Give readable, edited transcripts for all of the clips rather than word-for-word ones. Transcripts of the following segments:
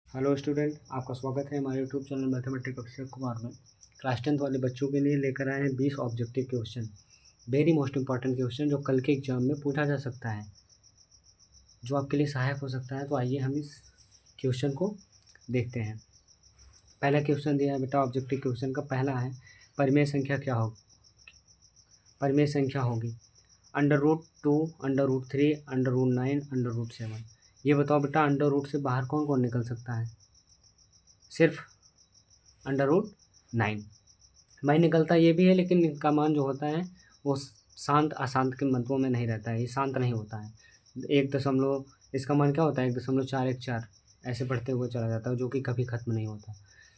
Hello student, आपका स्वागत है हमारे YouTube channel mathematics Akshay Kumar में। क्लास 10th वाले बच्चों के लिए लेकर आए हैं 20 objective question, very most important question जो कल के एग्जाम में पूछा जा सकता है, जो आपके लिए सहायक हो सकता है। तो आइए हम इस क्वेश्चन को देखते हैं। पहला क्वेश्चन दिया है बेटा, ऑब्जेक्टिव क्वेश्चन का पहला है, परिमेय संख्या क्या होगी। परिमेय संख्या होगी √2, √3, √9, √7। ये बताओ बेटा, अंडर रूट से बाहर कौन कौन निकल सकता है। सिर्फ √9 भाई निकलता ये भी है, लेकिन इनका मान जो होता है वो शांत अशांत के मंत्रों में नहीं रहता है, ये शांत नहीं होता है। 1 दशमलव इसका मान क्या होता है, 1.414 ऐसे बढ़ते हुए चला जाता है, जो कि कभी खत्म नहीं होता।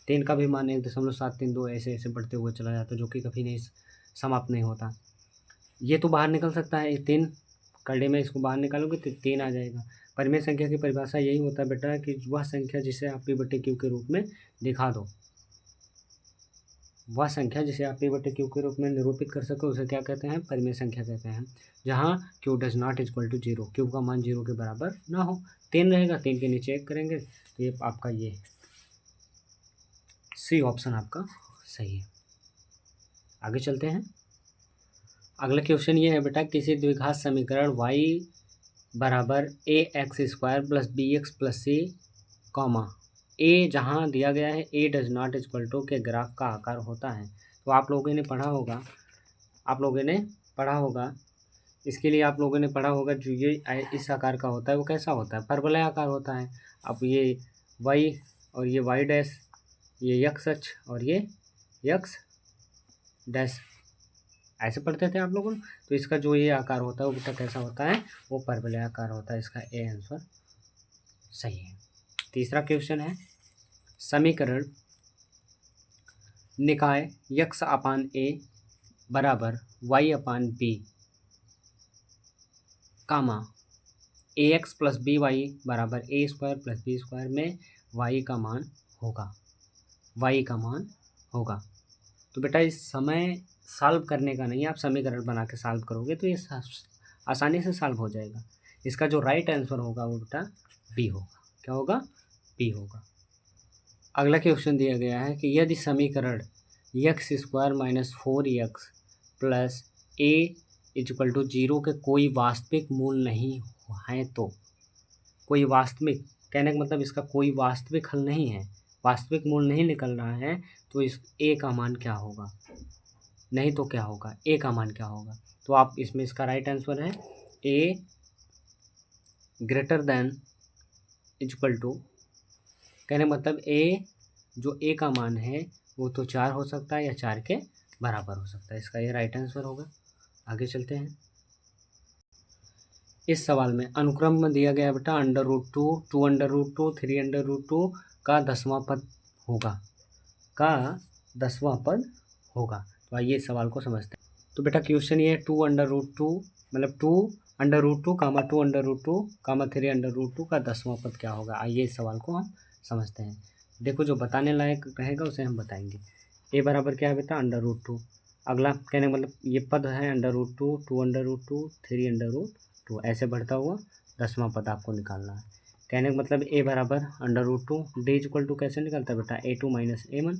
3 का भी मान 1.732 ऐसे ऐसे बढ़ते हुए चला जाता है, जो कि कभी नहीं समाप्त नहीं होता। ये तो बाहर निकल सकता है, 3 करड़े में इसको बाहर निकालोगे तो 3 आ जाएगा। परिमेय संख्या की परिभाषा यही होता है बेटा कि वह संख्या जिसे आप P/Q के रूप में दिखा दो, वह संख्या जिसे आप P/Q के रूप में निरूपित कर सको उसे क्या कहते हैं, परिमेय संख्या कहते हैं। जहाँ Q does not equal to 0, Q का मान 0 के बराबर ना हो। 3 रहेगा, 3 के नीचे 1 करेंगे तो ये आपका ये सी ऑप्शन आपका सही है। आगे चलते हैं। अगला क्वेश्चन ये है बेटा, किसी द्विघात समीकरण y बराबर ax² plus bx plus c comma A जहाँ दिया गया है A does not equal to के ग्राफ का आकार होता है। तो आप लोगों ने पढ़ा होगा इसके लिए आप लोगों ने पढ़ा होगा, जो ये इस आकार का होता है वो कैसा होता है, परवलय आकार होता है। अब ये y और ये y डैश, ये x अक्ष और ये x डैश ऐसे पढ़ते थे आप लोगों ने। तो इसका जो ये आकार होता है वो बेटा कैसा होता है, वो परवलय आकार होता है। इसका ए आंसर सही है। तीसरा क्वेश्चन है, समीकरण निकाय x/a बराबर y/b comma ax plus by बराबर a² प्लस b² में y का मान होगा। तो बेटा इस समय सॉल्व करने का नहीं है, आप समीकरण बना के सॉल्व करोगे तो ये आसानी से सॉल्व हो जाएगा। इसका जो राइट आंसर होगा वो बेटा बी होगा। क्या होगा, बी होगा। अगला क्वेश्चन दिया गया है कि यदि समीकरण x² - 4x प्लस a = 0 के कोई वास्तविक मूल नहीं है तो, कोई वास्तविक कहने का मतलब इसका कोई वास्तविक हल नहीं है, वास्तविक मूल नहीं निकल रहा है, तो इस a का मान क्या होगा, नहीं तो क्या होगा, a का मान क्या होगा। तो आप इसमें इसका राइट आंसर है a greater than equal to, कहने मतलब a जो a का मान है वो तो 4 हो सकता है या 4 के बराबर हो सकता है। इसका ये राइट आंसर होगा। आगे चलते हैं। इस सवाल में अनुक्रम में दिया गया बेटा √2, 2√2, 3√2 का 10वां पद होगा। तो आइए इस सवाल को समझते हैं। तो बेटा क्वेश्चन ये है 2√2 मतलब 2√2 कामा 2√2 कामा 3√2 का 10वां पद क्या होगा। आइए इस सवाल को हम समझते हैं। देखो जो बताने लायक रहेगा उसे हम बताएंगे। ए बराबर क्या है बेटा, √2। अगला कहने का मतलब ये पद है √2, 2√2, 3√2 ऐसे बढ़ता हुआ 10वां पद आपको निकालना है। कहने का मतलब ए बराबर √2, डी इक्वल टू कैसे निकलता है बेटा, a2 - a1।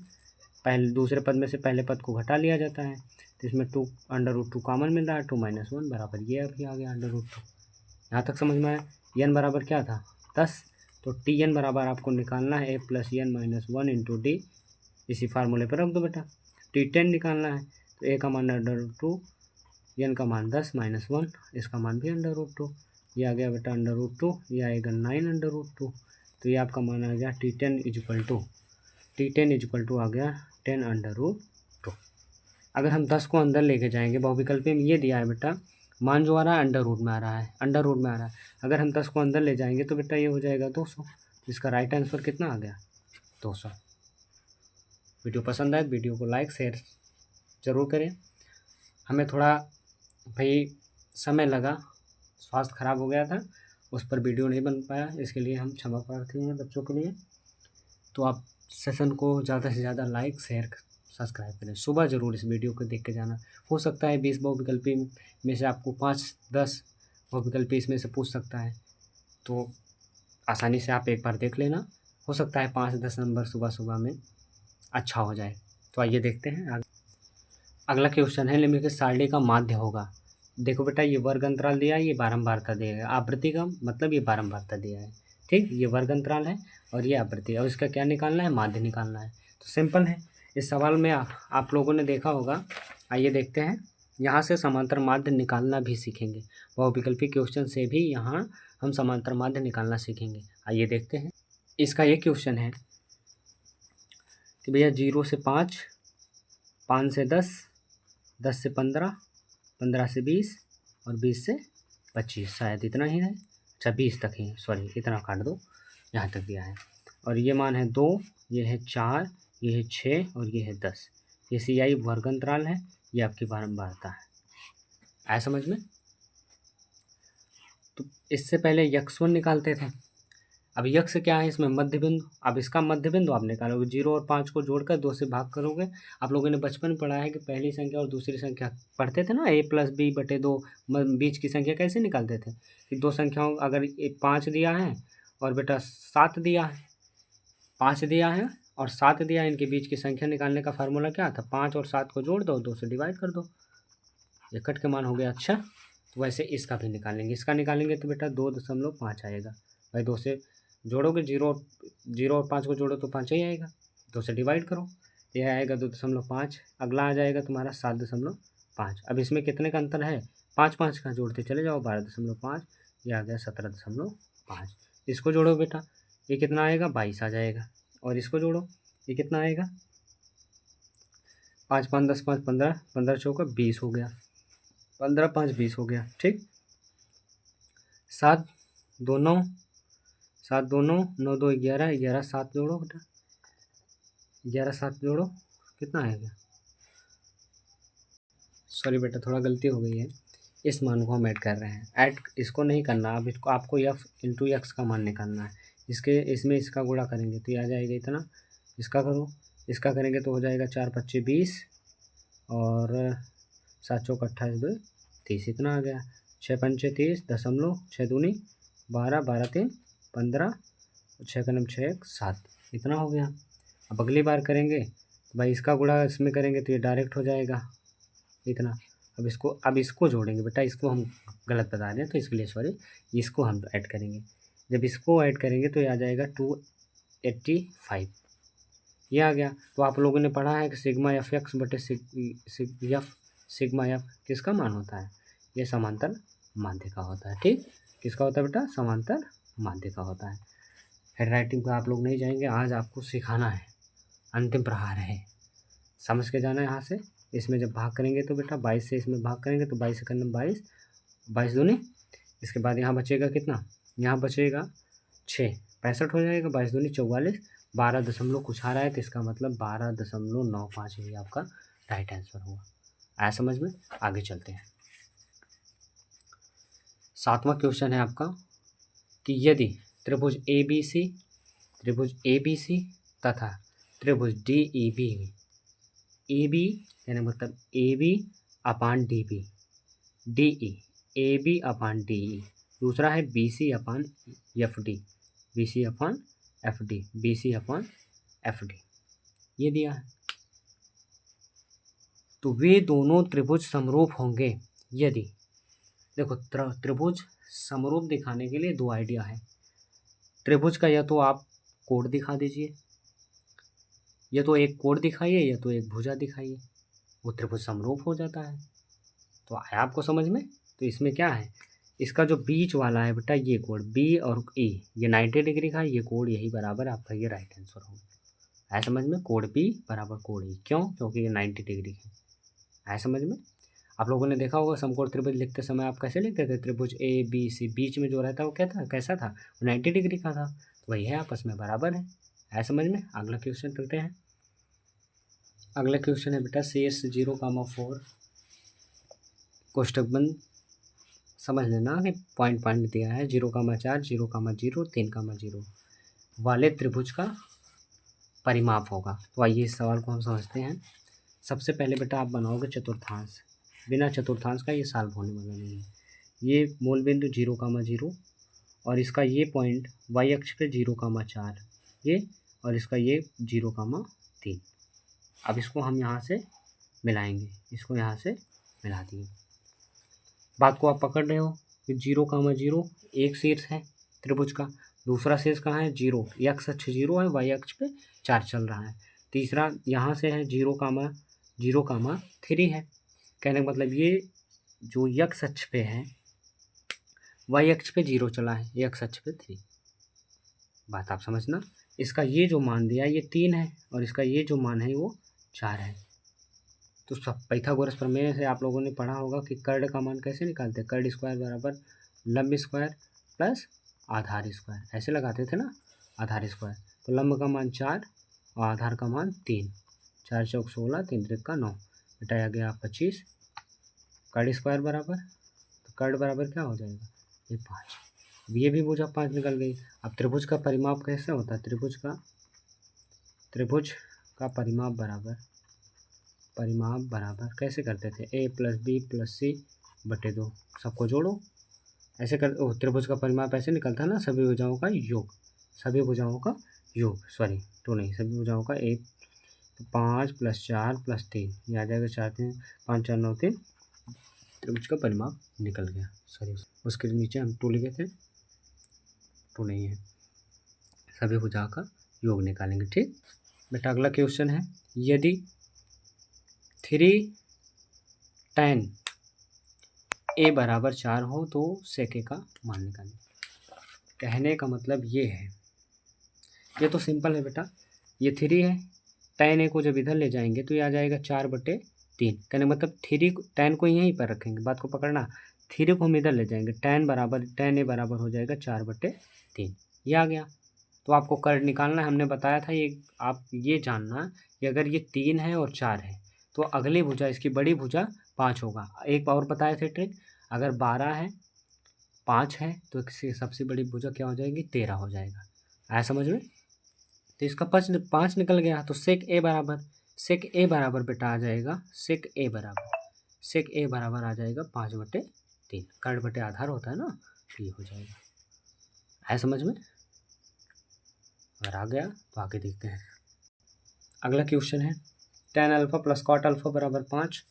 पहले दूसरे पद में से पहले पद को घटा लिया जाता है, तो इसमें √2 कॉमन मिल रहा है, 2 - 1 बराबर ये अभी आ गया √2। यहाँ तक समझ में आया। n बराबर क्या था, 10। तो tn बराबर आपको निकालना है a + n - 1 × d। इसी फार्मूले पर रख दो बेटा। t10 निकालना है, तो a का मान √2, n का मान 10 - 1, इसका मान भी √2। ये आ गया बेटा √2, ये आएगा 9 √2। तो ये आपका मान आ गया t10 आ गया 10 √2। अगर हम 10 को अंदर लेके जाएंगे, बहुविकल्पी में ये दिया है बेटा, मान जो आ रहा है अंडर रूट में आ रहा है। अगर हम 10 को अंदर ले जाएंगे तो बेटा ये हो जाएगा 200। इसका राइट आंसर कितना आ गया, 200। वीडियो पसंद आए वीडियो को लाइक शेयर ज़रूर करें। हमें थोड़ा भाई समय लगा, स्वास्थ्य खराब हो गया था, उस पर वीडियो नहीं बन पाया, इसके लिए हम क्षमा प्रार्थी हैं बच्चों के लिए। तो आप सेशन को ज़्यादा से ज़्यादा लाइक शेयर सब्सक्राइब करें। सुबह ज़रूर इस वीडियो को देख के जाना। हो सकता है 20 बहुविकल्पी में से आपको 5-10 बहुविकल्पी इसमें से पूछ सकता है, तो आसानी से आप एक बार देख लेना। हो सकता है 5-10 नंबर सुबह सुबह में अच्छा हो जाए। तो आइए देखते हैं। अगला क्वेश्चन है निम्नलिखित सारणी का माध्य होगा। देखो बेटा, ये वर्ग अंतराल दिया है, ये बारंबारता दिया है। आवृत्ति का मतलब ये बारंबारता दिया है, ठीक। ये वर्ग अंतराल है और ये आवृत्ति, और इसका क्या निकालना है, माध्य निकालना है। तो सिंपल है। इस सवाल में आप लोगों ने देखा होगा। आइए देखते हैं। यहाँ से समांतर माध्य निकालना भी सीखेंगे। बहुविकल्पी क्वेश्चन से भी यहाँ हम समांतर माध्य निकालना सीखेंगे। आइए देखते हैं। इसका ये क्वेश्चन है कि भैया 0 से 5, 5 से 10, 10 से 15, 15 से 20 और 20 से 25, शायद इतना ही है। अच्छा, 20 तक ही, सॉरी, इतना काट दो, यहाँ तक दिया है। और ये मान है 2, ये है 4, ये है 6 और ये है 10। ये सी आई वर्ग अंतराल है, ये आपकी बारंबारता है। आया समझ में? तो इससे पहले यक्स 1 निकालते थे। अब यक्स क्या है, इसमें मध्य बिंदु। अब इसका मध्य बिंदु आप निकालोगे। 0 और 5 को जोड़कर 2 से भाग करोगे। आप लोगों ने बचपन में पढ़ा है कि पहली संख्या और दूसरी संख्या पढ़ते थे ना, a+b/2। बीच की संख्या कैसे निकालते थे कि दो संख्याओं, अगर 5 दिया है और बेटा 7 दिया है, 5 दिया है और 7 दिया है, इनके बीच की संख्या निकालने का फार्मूला क्या था, 5 और 7 को जोड़ दो, 2 से डिवाइड कर दो, ये कट के मान हो गया। अच्छा, तो वैसे इसका भी निकालेंगे। इसका निकालेंगे तो बेटा 2.5 आएगा। भाई 2 से जोड़ोगे, 0 और 5 को जोड़ो तो 5 ही आएगा। 2 से डिवाइड करो, यह आएगा 2.5। अगला आ जाएगा तुम्हारा 7.5। अब इसमें कितने का अंतर है, 5 का जोड़ते चले जाओ, 12.5। यह आ गया 17.5। इसको जोड़ो बेटा, ये कितना आएगा, 22 आ जाएगा। और इसको जोड़ो, ये कितना आएगा, 5 5 10 5 15, 15 चौका 20 हो गया, 15 5 20 हो गया, ठीक। 7 2 9, 7 2 9, 9 2 11, 11 7 जोड़ो बेटा, 11 7 जोड़ो, कितना आएगा, सॉरी बेटा थोड़ा गलती हो गई है। इस मान को हम ऐड कर रहे हैं, ऐड इसको नहीं करना। अब इसको आपको एफ इंटू एक्स का मान निकालना है। इसमें इसका गुणा करेंगे तो ये आ जाएगा इतना। इसका करो, इसका करेंगे तो हो जाएगा 4 25 20 और 7 चौक 28 2 30, इतना आ गया। 6 पंचे 30, 6 दूनी 12, 12 3 15, 6 का 6 7, इतना हो गया। अब अगली बार करेंगे तो भाई इसका गुणा इसमें करेंगे तो ये डायरेक्ट हो जाएगा इतना। अब इसको जोड़ेंगे बेटा, इसको हम गलत बता रहे हैं तो इसके लिए सॉरी। इसको हम ऐड करेंगे, जब इसको ऐड करेंगे तो ये आ जाएगा 285, ये आ गया। तो आप लोगों ने पढ़ा है कि सिग्मा एफ एक्स बटे सिग्मा एफ किसका मान होता है, ये समांतर माध्य का होता है, ठीक। किसका होता है बेटा, समांतर माध्य का होता है। हेड राइटिंग पर आप लोग नहीं जाएंगे, आज आपको सिखाना है, अंतिम प्रहार है, समझ के जाना है यहाँ से। इसमें जब भाग करेंगे तो बेटा 22 से इसमें भाग करेंगे तो 22 से 22, 22 दूनी, इसके बाद यहाँ बचेगा कितना, यहाँ बचेगा 6, 65 हो जाएगा, 22 दूनी 44, 12 दशमलव कुछ आ रहा है तो इसका मतलब 12.95 ही आपका राइट आंसर होगा। आया समझ में? आगे चलते हैं। 7वां क्वेश्चन है आपका कि यदि त्रिभुज ए बी सी तथा त्रिभुज D E B, A B यानी मतलब A B upon D B, D E, A B upon D E, दूसरा है B C upon F D, B C upon F D, B C upon F D, ये दिया है। तो वे दोनों त्रिभुज समरूप होंगे यदि, देखो त्रिभुज समरूप दिखाने के लिए दो आइडिया है। त्रिभुज का या तो आप कोण दिखा दीजिए, या तो एक कोण दिखाइए या तो एक भुजा दिखाइए, वो त्रिभुज समरूप हो जाता है। तो आया आपको समझ में? तो इसमें क्या है, इसका जो बीच वाला है बेटा, ये कोण बी और ए, ये 90 डिग्री का, ये कोण यही बराबर आपका ये राइट आंसर होगा। आया समझ में? कोण बी बराबर कोण ए, क्यों? क्योंकि ये 90 डिग्री है। आया समझ में? आप लोगों ने देखा होगा समकोण त्रिभुज लिखते समय आप कैसे लिखते थे, त्रिभुज ए बी सी, बीच में जो रहता है वो क्या था, कैसा था, 90 डिग्री का था। तो वही है, आपस में बराबर है। आया समझ में? अगला क्वेश्चन चलते हैं। अगला क्वेश्चन है बेटा CS 0,4 कोष्टक बंद, समझ लेना कि पॉइंट दिया है, 0,4 0,0 3,0 वाले त्रिभुज का परिमाप होगा। तो आइए इस सवाल को हम समझते हैं। सबसे पहले बेटा आप बनाओगे चतुर्थांश, बिना चतुर्थांश का ये सॉल्व होने वाला नहीं है। ये मूल बिंदु 0,0 और इसका ये पॉइंट y अक्ष पे 0,4, ये, और इसका ये 0,3। अब इसको हम यहाँ से मिलाएंगे, इसको यहाँ से मिला दिए। बात को आप पकड़ रहे हो कि 0,0 एक शीर्ष है त्रिभुज का, दूसरा शीर्ष कहाँ है 0, एक्स अक्ष 0 है, वाई अक्ष पे 4 चल रहा है। तीसरा यहाँ से है 0,3 है। कहने का मतलब ये जो एक्स अक्ष पे है, वाई अक्ष पे 0 चला है, एक्स अक्ष पे 3। बात आप समझना। इसका ये जो मान दिया ये 3 है, और इसका ये जो मान है वो 4 है। तो सब पाइथागोरस प्रमेय से आप लोगों ने पढ़ा होगा कि कर्ण का मान कैसे निकालते हैं। कर्ण स्क्वायर बराबर लंब स्क्वायर प्लस आधार स्क्वायर, ऐसे लगाते थे ना, आधार स्क्वायर। तो लंब का मान 4 और आधार का मान 3, 4 चौक 16, 3 त्रिक का 9, घटाया गया 25। कर्ण स्क्वायर बराबर, तो कर्ण बराबर क्या हो जाएगा, ये 5। अब ये भी भुजा 5 निकल गई। अब त्रिभुज का परिमाप कैसे होता है, त्रिभुज का परिमाप बराबर कैसे करते थे, a प्लस बी प्लस सी बटे 2, सबको जोड़ो। ऐसे कर, त्रिभुज का परिमाप ऐसे निकलता है ना, सभी भुजाओं का योग, सभी भुजाओं का योग, सॉरी तो नहीं, सभी भुजाओं का 1, 5 प्लस 4 प्लस 3, ये आ जाएगा 4 3 5 4 9 3। त्रिभुज का परिमाप निकल गया। सॉरी, उसके नीचे हम 2 लिखे थे, 2 नहीं है, सभी भुजाओं का योग निकालेंगे। ठीक बेटा, अगला क्वेश्चन है, यदि 3 tan a बराबर 4 हो तो sec a का मान निकालें। कहने का मतलब ये है, ये तो सिंपल है बेटा, ये 3 है, tan a को जब इधर ले जाएंगे तो ये आ जाएगा 4/3। कहने का मतलब 3 tan को यहीं पर रखेंगे, बात को पकड़ना, 3 को हम इधर ले जाएंगे, tan a बराबर हो जाएगा 4/3, ये आ गया। तो आपको कर्ण निकालना है, हमने बताया था ये, आप ये जानना कि अगर ये 3 है और 4 है तो अगली भुजा, इसकी बड़ी भुजा 5 होगा। एक और बताए थे ट्रिक, अगर 12 है 5 है तो इसकी सबसे बड़ी भुजा क्या हो जाएगी, 13 हो जाएगा। आया समझ में। तो इसका 5 निकल गया, तो सेक ए बराबर बेटा आ जाएगा, सेक ए बराबर आ जाएगा 5/3। कर्ण बटे आधार होता है ना, तो ये हो जाएगा। आया समझ में। अगर आ गया तो आगे देखते हैं। अगला क्वेश्चन है, tan alpha plus cot alpha बराबर 5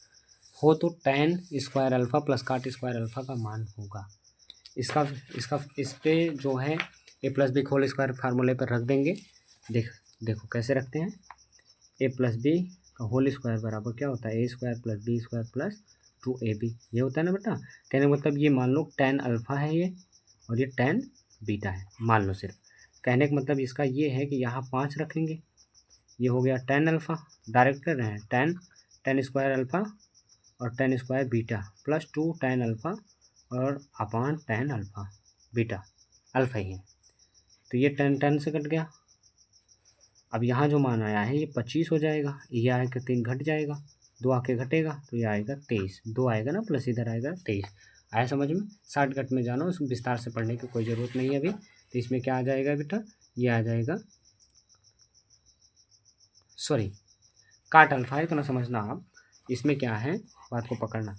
हो तो tan square alpha plus cot square alpha का मान होगा। इस पे जो है a plus B whole square फार्मूले पर रख देंगे। देखो कैसे रखते हैं, a प्लस बी का होल स्क्वायर बराबर क्या होता है, a square plus B square plus 2ab, ये होता है ना बेटा। कहने का मतलब ये मान लो tan अल्फा है ये, और ये tan बीटा है, मान लो सिर्फ। कहने का मतलब इसका ये है कि यहाँ 5 रखेंगे, ये हो गया tan अल्फ़ा, डायरेक्ट कर रहे हैं, tan स्क्वायर अल्फ़ा और tan square beta plus 2 tan alpha और अपान tan अल्फ़ा, बीटा अल्फ़ा ही है, तो ये tan से कट गया। अब यहाँ जो मान आया है ये 25 हो जाएगा, ये आएगा 3 घट जाएगा, 2 आके घटेगा तो ये आएगा 23, 2 आएगा ना प्लस इधर आएगा 23। आया समझ में। शॉर्टकट में जानो, इसमें विस्तार से पढ़ने की कोई ज़रूरत नहीं है अभी। तो इसमें क्या आ जाएगा बेटा, ये आ जाएगा, सॉरी काट अल्फा है, इतना समझना आप। इसमें क्या है, बात को पकड़ना,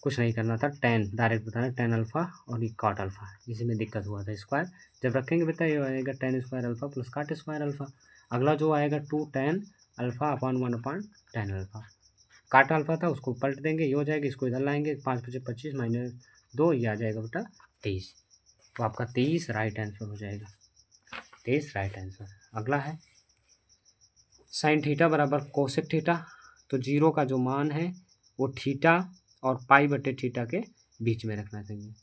कुछ नहीं करना था, tan डायरेक्ट बताना, tan अल्फा और ये काट अल्फा, इसी में दिक्कत हुआ था। स्क्वायर जब रखेंगे बेटा ये आएगा tan square alpha plus cot square alpha. अगला जो आएगा 2 tan अल्फा अपान 1 अपान tan अल्फा, काट अल्फा था उसको पलट देंगे, ये हो जाएगा, इसको इधर लाएंगे, 5 × 25 माइनस 2, ये आ जाएगा बेटा 23। तो आपका 23 राइट आंसर हो जाएगा, 23 राइट आंसर। अगला है साइन थीटा बराबर कोसेक थीटा, तो 0 का जो मान है वो थीटा और π/थीटा के बीच में रखना चाहिए,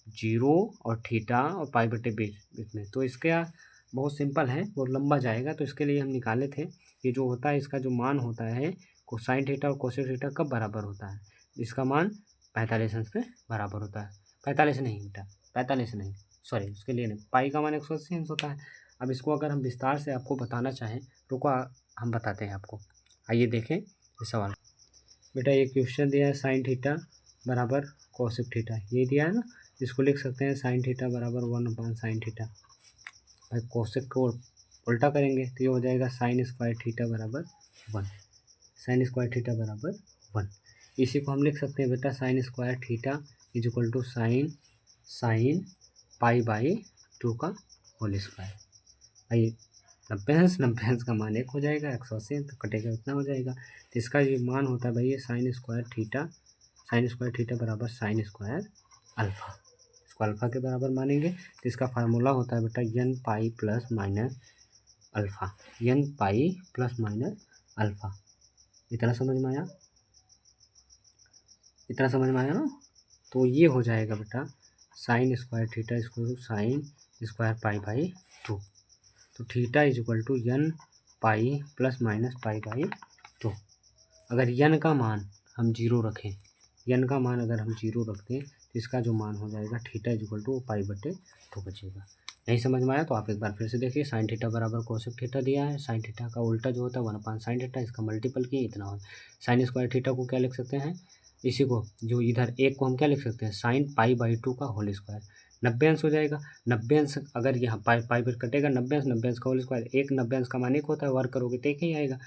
0 और थीटा और π/बीच में। तो इसके बहुत सिंपल है, बहुत लंबा जाएगा, तो इसके लिए हम निकाले थे, ये जो होता है इसका जो मान होता है कोसाइन थीटा और कोसेक थीटा कब बराबर होता है, इसका मान 45 अंश पे बराबर होता है। 45 नहीं बेटा, 45 नहीं, सॉरी उसके लिए नहीं, पाई का मान 180 अंश होता है। अब इसको अगर हम विस्तार से आपको बताना चाहें तो हम बताते हैं आपको। आइए देखें ये सवाल। बेटा ये क्वेश्चन दिया है, साइन थीटा बराबर कोसेक थीटा, ये दिया है ना, इसको लिख सकते हैं साइन थीटा बराबर 1/sin थीटा। भाई कोसेक को उल्टा करेंगे तो ये हो जाएगा साइन स्क्वायर थीटा बराबर 1, साइन स्क्वायर थीटा बराबर 1। इसी को हम लिख सकते हैं बेटा, sine square theta is equal to sine π/2 का होल स्क्वायर। आइए 90 का मान 1 हो जाएगा, 180 तो कटेगा इतना हो जाएगा। तो इसका ये मान होता है भाई ये साइन स्क्वायर थीटा बराबर साइन स्क्वायर अल्फ़ा। इसको अल्फ़ा के बराबर मानेंगे तो इसका फार्मूला होता है बेटा n pi plus minus alpha, n pi plus minus alpha. इतना समझ में आया? इतना समझ में आया ना? तो ये हो जाएगा बेटा sine square theta equal to sine square pi by 2। तो theta is equal to n pi plus minus pi by 2। अगर n का मान हम जीरो रखें, n का मान अगर हम जीरो रखते हैं तो इसका जो मान हो जाएगा थीटा इज इक्वल टू पाई बटे 2 बचेगा। नहीं समझ में आया तो आप एक बार फिर से देखिए। साइन थीटा बराबर कोसेक थीटा दिया है, साइन थीटा का उल्टा जो होता है 1/sin साइन थीटा, इसका मल्टीपल किए इतना हो। साइन स्क्वायर थीटा को क्या लिख सकते हैं, इसी को जो इधर एक को हम क्या लिख सकते हैं साइन पाई बाई 2 का होल स्क्वायर। 90 अंश हो जाएगा। 90 अंश अगर यहाँ पाई पाई पर कटेगा 90 अंश का होल स्क्वायर, एक 90 अंश का मान 1 होता है, वर्क करोगे तो एक ही आएगा।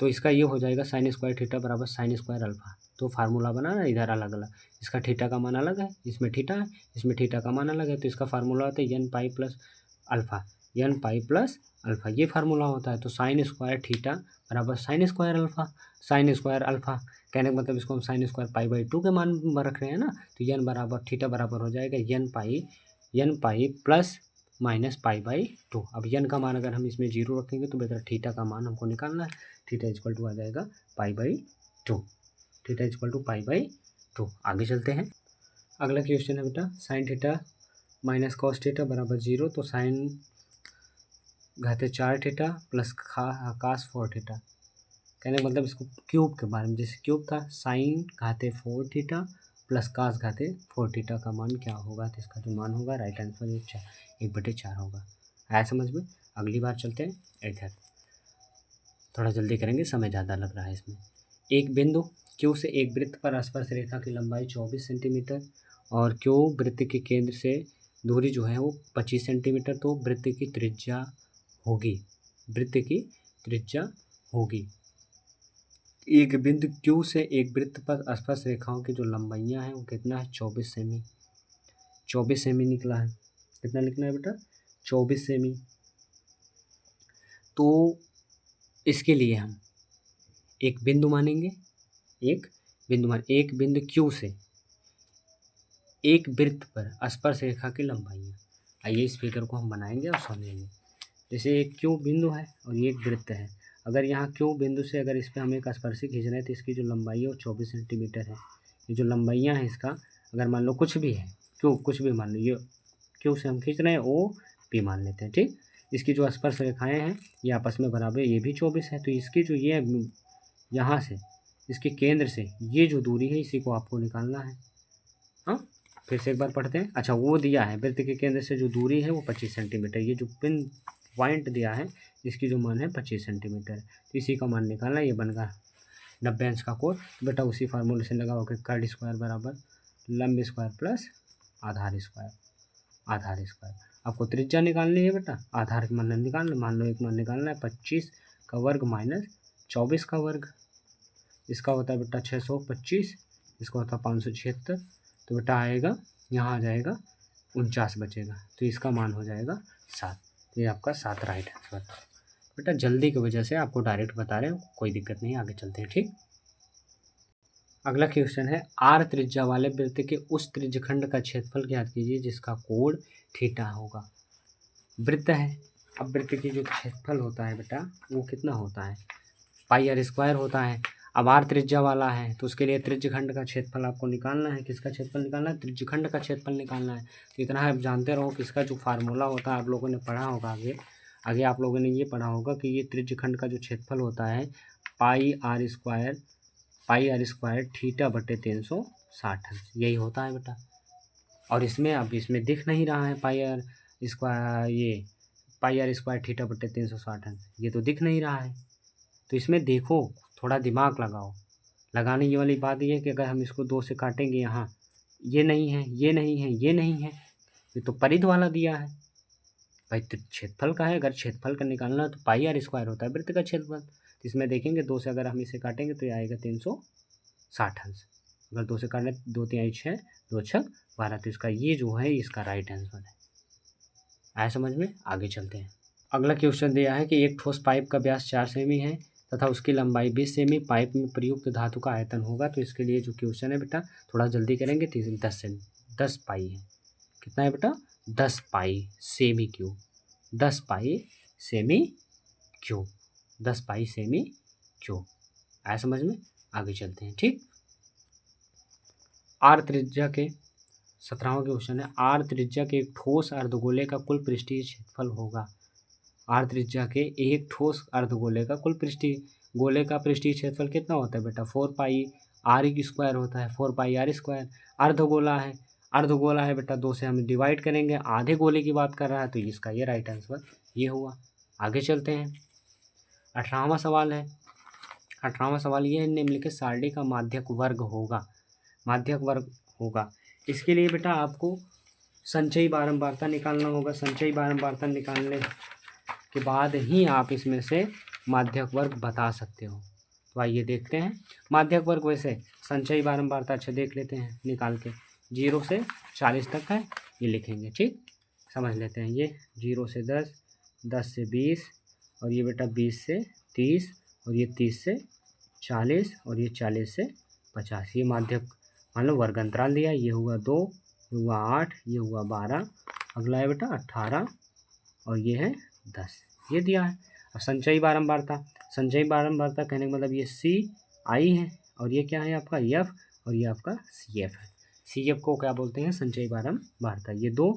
तो इसका ये हो जाएगा साइन स्क्वायर थीटा बराबर साइन स्क्वायर अल्फा। तो फार्मूला बना ना इधर अलग अलग, इसका थीटा का मान अलग है, इसमें थीटा है, इसमें थीटा का मान अलग है, तो इसका फार्मूला होता है n pi plus alpha, n pi plus alpha ये फार्मूला होता है। तो साइन स्क्वायर थीटा बराबर sine square alpha, sine square alpha कहने का मतलब इसको हम साइन स्क्वायर पाई बाई 2 के मान में रख रहे हैं ना। तो n बराबर थीटा बराबर हो जाएगा n pi plus minus pi by 2। अब n का मान अगर हम इसमें जीरो रखेंगे तो बेटा थीटा का मान हमको निकालना है। थीटा इक्वल टू आ जाएगा pi by 2, theta equal to pi by 2। आगे चलते हैं। अगला क्वेश्चन है बेटा sine theta minus cos theta बराबर 0। तो साइन घाते 4 थीटा प्लस कास 4 थीटा कहने का मतलब इसको क्यूब के बारे में, जैसे क्यूब था साइन घाते 4 थीटा प्लस कास घाते 4 थीटा का मान क्या होगा। तो इसका जो मान होगा राइट आंसर 1/4 होगा। आया समझ में? अगली बार चलते हैं इधर, थोड़ा जल्दी करेंगे, समय ज़्यादा लग रहा है इसमें। एक बिंदु क्यू से एक वृत्त पर स्पर्श रेखा की लंबाई 24 सेंटीमीटर और क्यू वृत्त के केंद्र से दूरी जो है वो 25 सेंटीमीटर। तो वृत्त की त्रिज्या होगी। एक बिंदु क्यू से एक वृत्त पर स्पर्श रेखाओं की जो लंबाइयाँ हैं वो कितना है 24 सेमी। 24 सेमी निकला है। कितना लिखना है बेटा 24 सेमी। तो इसके लिए हम एक बिंदु मानेंगे, एक बिंदु क्यू से एक वृत्त पर स्पर्श रेखा की लंबाइयाँ। आइए इस फिगर को हम बनाएंगे और समझेंगे। जैसे एक क्यू बिंदु है और ये एक वृत्त है। अगर यहाँ क्यू बिंदु से अगर इस पर हमें एक स्पर्शी खींचना है तो इसकी जो लंबाई है वो 24 सेंटीमीटर है। ये जो लंबाइयाँ हैं इसका अगर मान लो कुछ भी है, क्यू कुछ भी मान लो, ये क्यू से हम खींच रहे हैं ओ पी मान लेते हैं, ठीक। इसकी जो स्पर्श रेखाएँ हैं ये आपस में बराबर, ये भी 24 है। तो इसकी जो ये यहाँ से इसके केंद्र से ये जो दूरी है इसी को आपको निकालना है। हाँ फिर से एक बार पढ़ते हैं। अच्छा वो दिया है वृत्त के केंद्र से जो दूरी है वो 25 सेंटीमीटर। ये जो पिन पॉइंट दिया है इसकी जो मान है 25 सेंटीमीटर। तो इसी का मान निकालना, ये बन गया 90 अंश का कोण। बेटा उसी फार्मूले से लगाओ कि कर्ड स्क्वायर बराबर लंब स्क्वायर प्लस आधार स्क्वायर। आपको त्रिज्या निकालनी है बेटा, आधार का मान निकालना। मान लो एक मान निकालना है 25 का वर्ग माइनस 24 का वर्ग। इसका होता है बेटा 625, इसका होता है 576। तो बेटा आएगा यहाँ आ जाएगा 49 बचेगा। तो इसका मान हो जाएगा 7। तो ये आपका 7 राइट आंसर। बेटा जल्दी की वजह से आपको डायरेक्ट बता रहे हैं, कोई दिक्कत नहीं, आगे चलते हैं, ठीक। अगला क्वेश्चन है आर त्रिज्या वाले वृत्त के उस त्रिज्यखंड का क्षेत्रफल ज्ञात कीजिए जिसका कोण थीटा होगा। वृत्त है, अब वृत्त की जो क्षेत्रफल होता है बेटा वो कितना होता है, पाई आर स्क्वायर होता है। अब आर त्रिज्या वाला है तो उसके लिए त्रिज्यखंड का क्षेत्रफल आपको निकालना है। किसका क्षेत्रफल निकालना है, त्रिज्यखंड का क्षेत्रफल निकालना है। तो इतना है, आप जानते रहो कि इसका जो फार्मूला होता है आप लोगों ने पढ़ा होगा, आगे आप लोगों ने ये पढ़ा होगा कि ये त्रिज्यखंड का जो क्षेत्रफल होता है पाई आर स्क्वायर थीटा बटे 360 अंश, यही होता है बेटा। और इसमें अब इसमें दिख नहीं रहा है पाई आर स्क्वायर थीटा बटे 360 अंश, ये तो दिख नहीं रहा है। तो इसमें देखो, थोड़ा दिमाग लगाओ। लगाने ये वाली बात ये है कि अगर हम इसको 2 से काटेंगे, यहाँ ये नहीं है, ये नहीं है, ये नहीं है, ये तो परिध वाला दिया है भाई। तो क्षेत्रफल का है, अगर क्षेत्रफल का निकालना है तो पाई आर स्क्वायर होता है वृत्त का क्षेत्रफल। तो इसमें देखेंगे 2 से अगर हम इसे काटेंगे तो ये आएगा 360 अंश। अगर 2 से काटें 2 3 6 2 6 12, तो इसका ये जो है इसका राइट आंसर है। आया समझ में? आगे चलते हैं। अगला क्वेश्चन दिया है कि एक ठोस पाइप का व्यास 4 सेमी है तथा उसकी लंबाई 20 सेमी, पाइप में प्रयुक्त धातु का आयतन होगा। तो इसके लिए जो क्वेश्चन है बेटा थोड़ा जल्दी करेंगे। 10 सेमी, 10 पाई है, कितना है बेटा 10 पाई सेमी क्यूब, 10 पाई सेमी क्यूब, 10 पाई सेमी क्यूब। आया समझ में? आगे चलते हैं। ठीक, आर त्रिज्या के 17वां क्वेश्चन है, आर त्रिज्या के एक ठोस अर्धगोले का कुल पृष्ठीय क्षेत्रफल होगा। आर त्रिज्या के एक ठोस अर्धगोले का कुल पृष्ठीय गोले का पृष्ठीय क्षेत्रफल कितना होता है बेटा 4 पाई आर स्क्वायर होता है, 4 पाई आर स्क्वायर। अर्धगोला है, अर्धगोला है बेटा, 2 से हम डिवाइड करेंगे, आधे गोले की बात कर रहा है तो इसका ये राइट आंसर ये हुआ। आगे चलते हैं। 18वां सवाल है, 18वां सवाल ये है, निम्नलिखित सारणी का माध्यक वर्ग होगा, माध्यक वर्ग होगा। इसके लिए बेटा आपको संचयी बारंबारता निकालना होगा। संचयी बारंबारता निकालने के बाद ही आप इसमें से माध्यक वर्ग बता सकते हो। तो आइए देखते हैं माध्यक वर्ग। वैसे संचयी बारंबारता अच्छा देख लेते हैं निकाल के, 0 से 40 तक है, ये लिखेंगे। ठीक, समझ लेते हैं। ये 0 से 10, 10 से 20, और ये बेटा 20 से 30, और ये 30 से 40, और ये 40 से 50। ये माध्यक मान लो वर्ग अंतराल दिया। ये हुआ 2, ये हुआ 8, ये हुआ 12, अगला है बेटा 18, और ये है 10, ये दिया है। अब संचयी बारंबारता, संचयी बारंबारता कहने का मतलब ये सी आई है, और ये क्या है आपका एफ, और ये आपका सी एफ है। सी एफ को क्या बोलते हैं संचयी बारंबारता। ये दो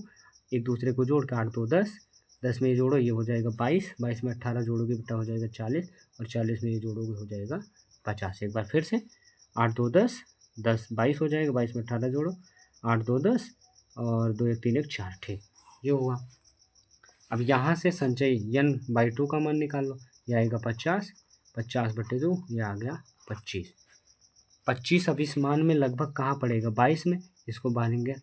एक दूसरे को जोड़ के 8 2 10, 10 में ये जोड़ो ये हो जाएगा 22, 22 में 18 जोड़ोगे बेटा हो जाएगा 40, और 40 में ये जोड़ोगे हो जाएगा 50। एक बार फिर से 8 2 10, 10 22 हो जाएगा, 22 में 18 जोड़ो, 8 2 10, और 2 1 3 1 4। ठीक, ये हुआ। अब यहाँ से संचयी n/2 का मान निकाल लो। ये आएगा 50, 50/2, ये आ गया 25। 25 अब इस मान में लगभग कहाँ पड़ेगा 22 में, इसको बांधेंगे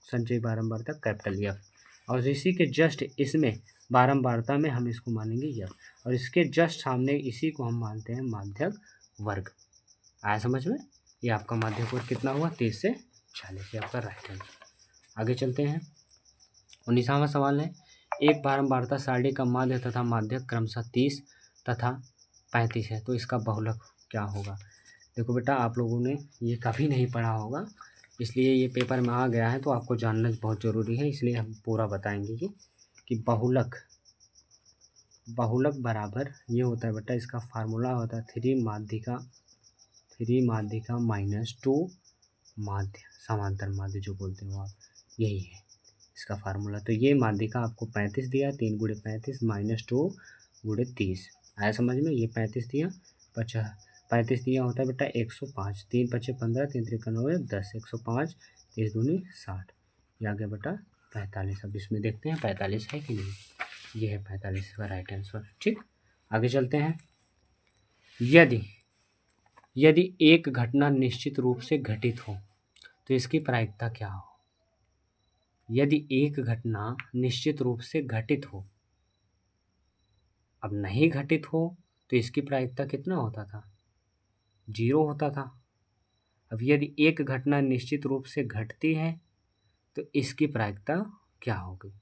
संचयी बारंबारता कैपिटल एफ, और इसी के जस्ट इसमें बारंबारता में हम इसको मानेंगे एफ, और इसके जस्ट सामने इसी को हम मानते हैं माध्यक वर्ग। आया समझ में? ये आपका माध्यक वर्ग कितना हुआ 30 से 40, ये आपका राइट आंसर। आगे चलते हैं। 19वां सवाल है, एक बारंबारता सारणी का माध्य तथा माध्यक क्रमशः 30 तथा 35 है, तो इसका बहुलक क्या होगा। देखो बेटा आप लोगों ने ये कभी नहीं पढ़ा होगा, इसलिए ये पेपर में आ गया है तो आपको जानना बहुत ज़रूरी है, इसलिए हम पूरा बताएंगे कि बहुलक, बहुलक बराबर ये होता है बेटा, इसका फार्मूला होता है 3 माध्यिका माइनस 2 माध्य, समांतर माध्य जो बोलते हो आप, यही है इसका फार्मूला। तो ये माध्यिका आपको 35 दिया, 3 × 35 माइनस 2 × 30, आया समझ में। ये 35 दिया, 35 दिया होता है बेटा 105, 3 × 5 15, 3 × 3 9 10, 105, 30 दूनी 60, ये आ गया बेटा 45। अब इसमें देखते हैं 45 है कि नहीं, ये है 45 का राइट आंसर। ठीक, आगे चलते हैं। यदि एक घटना निश्चित रूप से घटित हो तो इसकी प्रायिकता क्या हो। यदि एक घटना निश्चित रूप से घटित हो, अब नहीं घटित हो तो इसकी प्रायिकता कितना होता था 0 होता था। अब यदि एक घटना निश्चित रूप से घटती है तो इसकी प्रायिकता क्या होगी।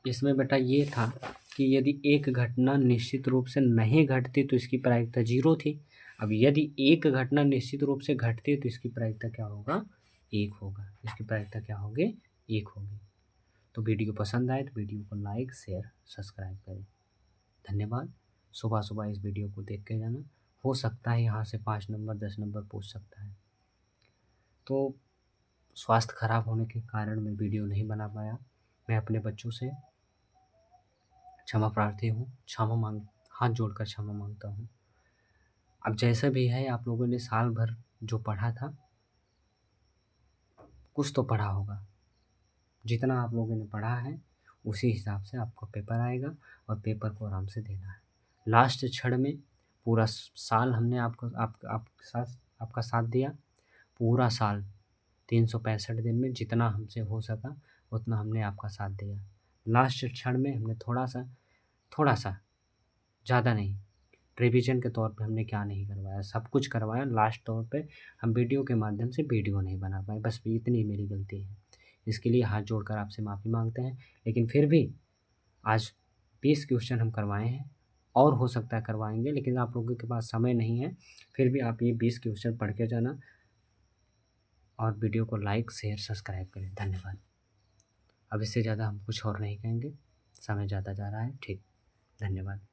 इसमें बेटा ये था कि यदि एक घटना निश्चित रूप से नहीं घटती तो इसकी प्रायिकता 0 थी। अब यदि एक घटना निश्चित रूप से घटती है तो इसकी प्रायिकता क्या होगा 1 होगा। इसकी प्रायिकता क्या होगी 1 होगी। तो वीडियो पसंद आए तो वीडियो को लाइक शेयर सब्सक्राइब करें। धन्यवाद। सुबह सुबह इस वीडियो को देख के जाना, हो सकता है यहाँ से 5 नंबर 10 नंबर पूछ सकता है। तो स्वास्थ्य खराब होने के कारण मैं वीडियो नहीं बना पाया। मैं अपने बच्चों से क्षमा प्रार्थी हूँ, हाथ जोड़कर क्षमा मांगता हूँ। अब जैसा भी है आप लोगों ने साल भर जो पढ़ा था कुछ तो पढ़ा होगा, जितना आप लोगों ने पढ़ा है उसी हिसाब से आपको पेपर आएगा और पेपर को आराम से देना है। लास्ट क्षण में पूरा साल हमने आपका साथ दिया। पूरा साल 365 दिन में जितना हमसे हो सका उतना हमने आपका साथ दिया। लास्ट क्षण में हमने थोड़ा सा ज़्यादा नहीं, रिवीजन के तौर पे हमने क्या नहीं करवाया, सब कुछ करवाया। लास्ट तौर पे हम वीडियो के माध्यम से वीडियो नहीं बना पाए, बस इतनी मेरी गलती है। इसके लिए हाथ जोड़कर आपसे माफ़ी मांगते हैं। लेकिन फिर भी आज 20 क्वेश्चन हम करवाए हैं और हो सकता है करवाएंगे, लेकिन आप लोगों के पास समय नहीं है। फिर भी आप ये 20 क्वेश्चन पढ़ के जाना और वीडियो को लाइक शेयर सब्सक्राइब करें। धन्यवाद। अब इससे ज़्यादा हम कुछ और नहीं कहेंगे, समय ज़्यादा जा रहा है। ठीक, धन्यवाद।